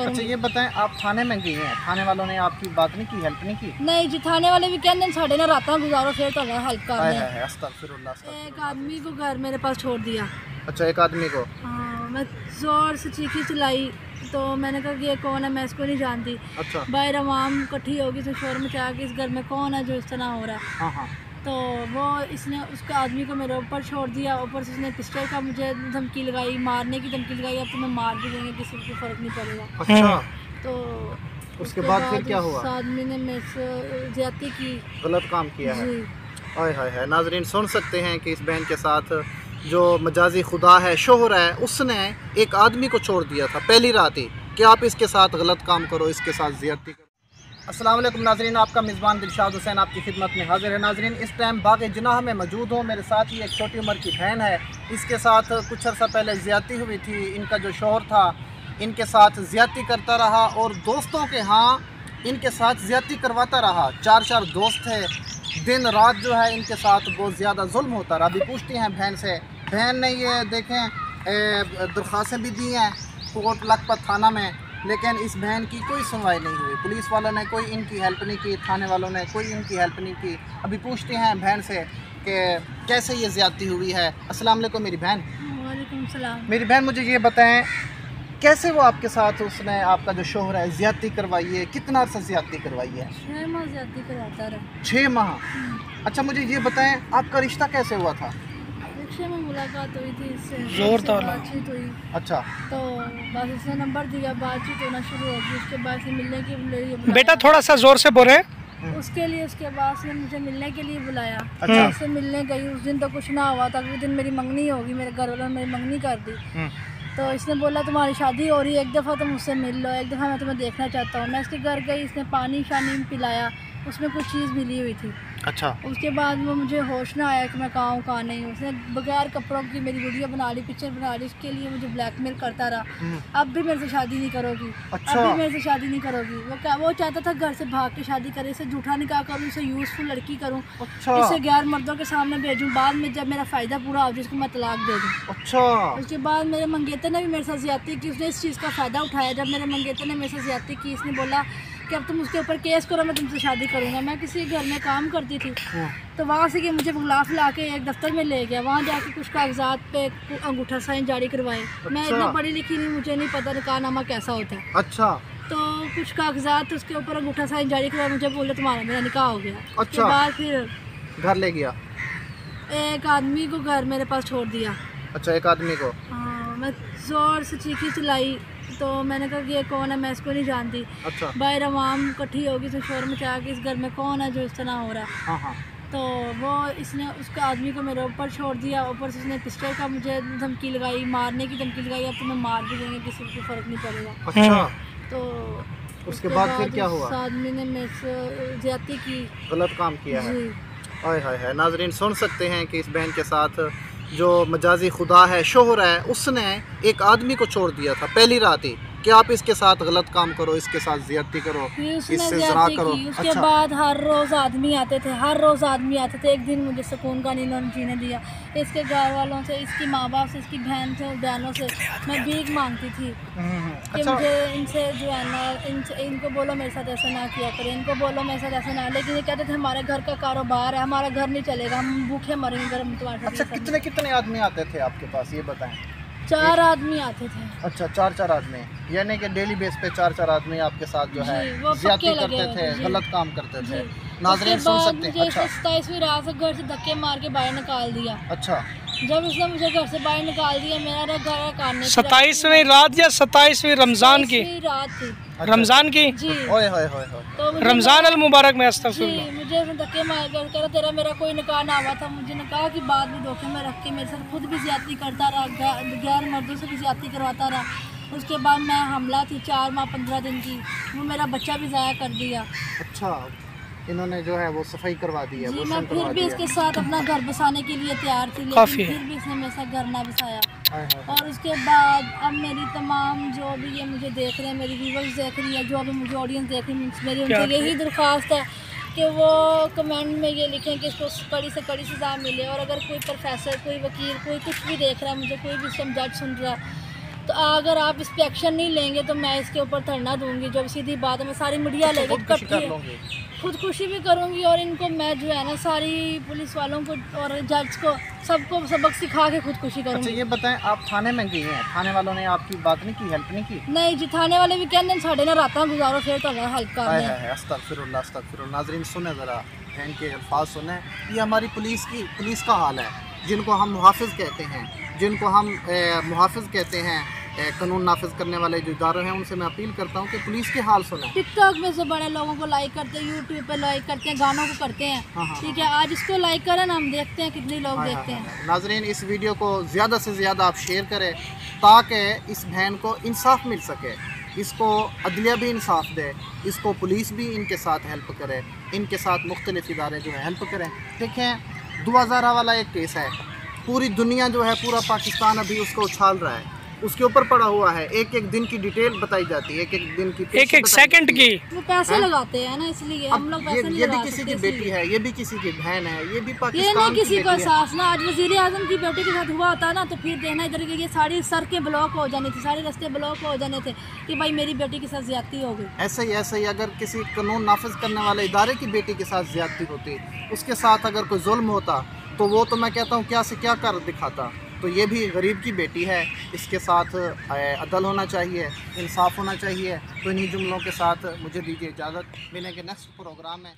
अच्छा ये बताएं, आप थाने में गई हैं, थाने वालों ने आपकी बात नहीं की, हेल्प नहीं की? नहीं जी, थाने वाले भी कहते साढ़े ना रात गुजारो फिर तो हेल्प कर रहे हैं। अस्तगफिरुल्लाह। एक आदमी को घर मेरे पास छोड़ दिया। अच्छा, एक आदमी को? हाँ, मैं जोर से चीखी चिल्लाई तो मैंने कहा कि ये कौन है, मैं इसको नहीं जानती। अच्छा। बाहर आवाम इकट्ठी होगी तो शोर मचा के इस घर में कौन है जो इस तरह हो रहा है। हाँ हाँ। तो वो इसने उसके आदमी को मेरे ऊपर छोड़ दिया, ऊपर से उसने पिस्टल का मुझे धमकी लगाई, मारने की धमकी लगाई, अब तुम्हें मार भी देंगे, किसी को फ़र्क नहीं पड़ेगा। अच्छा। तो उसके बाद फिर क्या हुआ? उस आदमी ने मेरे से ज्यादती की, गलत काम किया है। जी। हाय हाय हाय। नाजरीन सुन सकते हैं कि इस बहन के साथ जो मजाजी खुदा है, शोहर है, उसने एक आदमी को छोड़ दिया था पहली रात ही कि आप इसके साथ गलत काम करो, इसके साथ ज़्यादती करो। अस्सलाम वालेकुम नाजरीन, आपका मेज़बान दिलशाद हुसैन आपकी खिदमत में हाजिर है। नाजरीन इस टाइम बाग जनाह में मौजूद हूँ, मेरे साथ ही एक छोटी उम्र की बहन है, इसके साथ कुछ अर्सा पहले ज़्यादती हुई थी। इनका जो शोहर था इनके साथ ज़्यादती करता रहा और दोस्तों के यहाँ इनके साथ ज़्यादती करवाता रहा। चार दोस्त थे, दिन रात जो है इनके साथ बहुत ज़्यादा जुल्म होता रहा। अभी पूछती हैं बहन से, बहन ने ये देखें दरख्वास्तें भी दी हैं कोट लखपत थाना में, लेकिन इस बहन की कोई सुनवाई नहीं हुई। पुलिस वालों ने कोई इनकी हेल्प नहीं की, थाने वालों ने कोई इनकी हेल्प नहीं की। अभी पूछते हैं बहन से कि कैसे ये ज़्यादती हुई है। अस्सलाम वालेकुम मेरी बहन। वालेकुम सलाम। मेरी बहन मुझे ये बताएं, कैसे वो आपके साथ उसने आपका जो शोहर है ज़्यादती करवाई है, कितना अर्सा ज़्यादती करवाई है? 6 माह ज़्यादती करवाता रहा। 6 माह? अच्छा मुझे ये बताएं, आपका रिश्ता कैसे हुआ था? रिक्शे में मुलाकात हुई थी, इससे बातचीत हुई। अच्छा। तो बस इसने नंबर दिया, बातचीत होना शुरू हो गई। उसके बाद से मिलने के लिए बेटा थोड़ा सा जोर से बोले। उसके लिए उसके बाद से मुझे मिलने के लिए बुलाया। अच्छा। उससे मिलने गई, उस दिन तो कुछ ना हुआ था। अगले दिन मेरी मंगनी होगी, मेरे घर वालों ने मेरी मंगनी कर दी। तो इसने बोला तुम्हारी शादी हो रही है, एक दफ़ा तुम मुझसे मिल लो, एक दफ़ा मैं तुम्हें देखना चाहता हूँ। मैं इसके घर गई, इसने पानी शानी पिलाया, उसमें कुछ चीज़ मिली हुई थी। अच्छा। उसके बाद वो मुझे होश ना आया कि मैं कहाँ हूँ कहाँ नहीं हूँ। उसने बगैर कपड़ों की मेरी वीडियो बना ली, पिक्चर बना ली, उसके लिए मुझे ब्लैकमेल करता रहा। अब भी मेरे से शादी नहीं करोगी, अच्छा। अब भी मेरे से शादी नहीं करोगी। वो चाहता था घर से भाग के शादी करे, इसे झूठा निकाह करूँ, इसे यूज़फुल लड़की करूँ, अच्छा। इसे गैर मर्दों के सामने भेजूँ, बाद में जब मेरा फ़ायदा पूरा हो जाए इसको मैं तलाक दे दूँ। अच्छा। उसके बाद मेरे मंगेतर ने भी मेरे साथ ज़्यादती की। उसने इस चीज़ का फ़ायदा उठाया। जब मेरे मंगेतर ने मेरे साथ ज़्यादती की, इसने बोला कि अब तुम उसके ऊपर केस करो, मैं तुमसे शादी करूँगा। मैं किसी घर में काम करती थी, तो वहाँ से कि मुझे बुला फिला के एक दफ्तर में ले गया। वहाँ जाके कुछ कागजात पे अंगूठा साइन जारी करवाए। मैं इतना पढ़ी लिखी नहीं, मुझे नहीं पता निकाहनामा कैसा होता है। अच्छा। तो कुछ कागजात उसके ऊपर अंगूठा साइन जारी करवाया, मुझे बोले तुम्हारा मेरा निकाह हो गया। अच्छा। उसके बाद फिर घर ले गया? एक आदमी को घर मेरे पास छोड़ दिया। अच्छा, एक आदमी को? हाँ, मैं जोर से चीखी चिल्लाई तो मैंने कहा कि ये कौन है, मैं इसको नहीं जानती। अच्छा। बाहर आवाम इकट्ठी होगी तो शोर मचा के इस घर में कौन है जो इस तरह हो रहा है। हाँ हाँ। तो वो इसने उसके आदमी को मेरे ऊपर छोड़ दिया, ऊपर से उसने पिस्टल का मुझे धमकी लगाई, मारने की धमकी लगाई, अब तुम्हें मार भी देंगे, किसी को फ़र्क नहीं पड़ेगा। अच्छा। तो उसके बाद फिर क्या हुआ? उस आदमी ने मेरे से ज्यादती की, गलत काम किया है। जी। हाय हाय हाय। नाजरीन सुन सकते हैं कि इस बहन के साथ जो मजाजी खुदा है, शोहर है, उसने एक आदमी को छोड़ दिया था पहली रात ही कि आप इसके साथ गलत काम करो, इसके साथ ज़्यादती करो, इससे ज़ना करो। उसके अच्छा। बाद हर रोज़ आदमी आते थे, हर रोज़ आदमी आते थे। एक दिन मुझे सुकून का नींद उन्होंने जीने दिया। इसके घर वालों से, इसकी माँ बाप से, इसकी बहन से, बहनों से मैं भीख मांगती थी कि अच्छा। मुझे इनसे जो है ना, इनको बोलो मेरे साथ ऐसा ना किया करें, इनको बोलो मेरे साथ ऐसा ना। लेकिन ये कहते थे हमारे घर का कारोबार है, हमारा घर नहीं चलेगा, हम भूखे मरेंगे अगर हम तुम्हारे साथ। अच्छा, कितने आदमी आते थे आपके पास, ये बताएं? 4 आदमी आते थे। अच्छा, 4 आदमी, यानी कि डेली बेस पे 4 आदमी आपके साथ जो है वो ज़्यादती पक्के करते लगे थे, हुए थे। गलत काम करते थे। जी। नाज़रीन सुन सकते हैं। अच्छा। 27वीं रात से घर से धक्के मार के बाहर निकाल दिया। अच्छा। जब इसने मुझे घर से बाहर निकाल दिया, मेरा घर काटने की 27वीं रात या 27वीं रमज़ान की? 27वीं रात थी। रमज़ान की? जी। ओए होए होए होए। तो रमज़ान अल मुबारक में जी, अस्तगफिरुल्लाह। मुझे उसने धक्के मार कर कहा तेरा मेरा कोई निकाह ना हुआ था। मुझे निकाह की बात भी धोखे में रख के मेरे साथ खुद भी ज्यादती करता रहा, गैर मर्दों से भी ज्यादती करवाता रहा। उसके बाद मैं हमला थी 4 माह 15 दिन की, वो मेरा बच्चा भी ज़ाया कर दिया। अच्छा, इन्होंने जो है वो सफाई करवा दी है, जी, वो मैं फिर भी इसके साथ अपना घर बसाने के लिए तैयार थी, लेकिन फिर भी इसने मेरे साथ घर ना बसाया। और उसके बाद अब मेरी तमाम जो भी ये मुझे देख रहे हैं, मेरी व्यूवर्स देख रही है, जो अभी मुझे ऑडियंस देख रही है, मेरी उनसे यही दरख्वास्त है कि वो कमेंट में ये लिखें कि इसको कड़ी से कड़ी सज़ा मिले। और अगर कोई प्रोफेसर, कोई वकील, कोई कुछ भी देख रहा है, मुझे कोई भी जज सुन रहा है, तो अगर आप इस पे एक्शन नहीं लेंगे तो मैं इसके ऊपर धरना दूंगी। जो सीधी बात है, मैं सारी मीडिया लेके इकट्ठी है, खुदकुशी भी करूंगी और इनको मैं जो है ना सारी पुलिस वालों को और जज को सबको सबक सिखा के खुदकुशी अच्छा करूंगी। ये बताएं, आप थाने में गई हैं, थाने वालों ने आपकी बात नहीं की, हेल्प नहीं की? नहीं जी, थाने वाले भी कहते साढ़े ना रात गुजारो फिर तो हेल्प कर रहे हैं। अस्तगफिरुल्लाह अस्तगफिरुल्लाह। नाज़रीन सुने ज़रा बहन के अल्फाज सुने। ये हमारी पुलिस का हाल है, जिनको हम मुहाफ़िज़ कहते हैं, जिनको हम मुहाफ़िज़ कहते हैं, कानून नाफिज करने वाले जो इदारे हैं, उनसे मैं अपील करता हूँ कि पुलिस के हाल सुने। टिकटॉक में से बड़े लोगों को लाइक करते हैं, यूट्यूब पे लाइक करते हैं, गानों को करते हैं। ठीक है, आज इसको लाइक करें ना, हम देखते हैं कितने लोग देखते हैं। नाजरीन इस वीडियो को ज़्यादा से ज़्यादा आप शेयर करें ताकि इस बहन को इंसाफ मिल सके, इसको अदलिया भी इंसाफ दे, इसको पुलिस भी इनके साथ हेल्प करे, इनके साथ मुख्तलिफ इदारे जो है हेल्प करें। देखें 2000 वाला एक केस है, पूरी दुनिया जो है, पूरा पाकिस्तान अभी उसको उछाल रहा है, उसके ऊपर पड़ा हुआ है। एक एक दिन की डिटेल बताई जाती है, एक एक दिन की, एक एक सेकंड की। वो पैसे लगाते हैं ना, इसलिए हम लोग पैसे नहीं ये लगा भी किसी सकते की बेटी है, ये भी किसी की बहन है, ये भी ये पाकिस्तान नहीं की किसी को बेटी है। एहसास ना। आज वज़ीर आज़म की बेटी के साथ हुआ होता ना तो फिर देखना इधर की ये सारी सड़कें ब्लॉक हो जानी थी, सारे रास्ते ब्लॉक हो जाने थे कि भाई मेरी बेटी के साथ ज्यादती हो गई। ऐसे ही अगर किसी कानून नाफिज करने वाले इदारे की बेटी के साथ ज्यादती होती, उसके साथ अगर कोई जुल्म होता, तो वो तो मैं कहता हूँ क्या से क्या कर दिखाता। तो ये भी गरीब की बेटी है, इसके साथ अदल होना चाहिए, इंसाफ होना चाहिए। तो इन्हीं जुमलों के साथ मुझे दीजिए इजाज़त, मिलेंगे नेक्स्ट प्रोग्राम में।